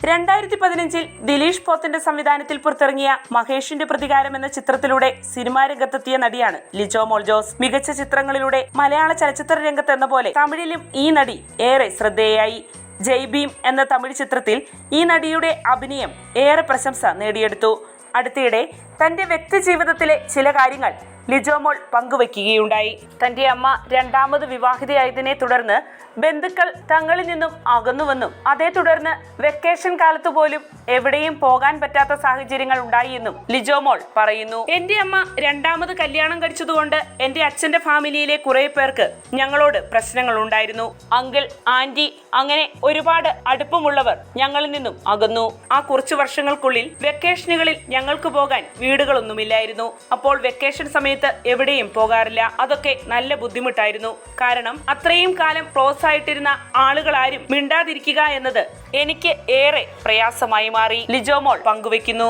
2015 ദിലീഷ് പോത്തന്റെ സംവിധാനത്തിൽ പുറത്തിറങ്ങിയ മഹേഷിന്റെ പ്രതികാരം എന്ന ചിത്രത്തിലൂടെ സിനിമാ രംഗത്തെത്തിയ നടിയാണ് ലിജോ മോൾ ജോസ്. മികച്ച ചിത്രങ്ങളിലൂടെ മലയാള ചലച്ചിത്ര രംഗത്ത് എന്ന പോലെ തമിഴിലും ഈ നടി ഏറെ ശ്രദ്ധേയായി. ജയ് ഭീം എന്ന തമിഴ് ചിത്രത്തിൽ ഈ നടിയുടെ അഭിനയം ഏറെ പ്രശംസ നേടിയെടുത്തു. അടുത്തിടെ തന്റെ വ്യക്തി ജീവിതത്തിലെ ചില കാര്യങ്ങൾ ലിജോ മോൾ പങ്കുവയ്ക്കുകയുണ്ടായി. തന്റെ അമ്മ രണ്ടാമത് വിവാഹിതയായതിനെ തുടർന്ന് ബന്ധുക്കൾ തങ്ങളിൽ നിന്നും അകന്നുവെന്നും അതേ തുടർന്ന് വെക്കേഷൻ കാലത്ത് പോലും എവിടെയും പോകാൻ പറ്റാത്ത സാഹചര്യങ്ങൾ ഉണ്ടായി എന്നും ലിജോ മോൾ പറയുന്നു. എന്റെ അമ്മ രണ്ടാമത് കല്യാണം കഴിച്ചതുകൊണ്ട് എന്റെ അച്ഛന്റെ ഫാമിലിയിലെ കുറെ പേർക്ക് ഞങ്ങളോട് പ്രശ്നങ്ങൾ ഉണ്ടായിരുന്നു. അങ്കിൾ, ആന്റി, അങ്ങനെ ഒരുപാട് അടുപ്പമുള്ളവർ ഞങ്ങളിൽ നിന്നും അകന്നു. ആ കുറച്ചു വർഷങ്ങൾക്കുള്ളിൽ വെക്കേഷനുകളിൽ ഞങ്ങൾക്ക് പോകാൻ വീടുകളൊന്നുമില്ലായിരുന്നു. അപ്പോൾ വെക്കേഷൻ സമയത്ത് എവിടെയും പോകാറില്ല. അതൊക്കെ നല്ല ബുദ്ധിമുട്ടായിരുന്നു. കാരണം അത്രയും കാലം ക്ലോസ് ആയിട്ടിരുന്ന ആളുകളാരും മിണ്ടാതിരിക്കുക എന്നത് എനിക്ക് ഏറെ പ്രയാസമായി മാറി. ലിജോ മോൾ പങ്കുവെക്കുന്നു.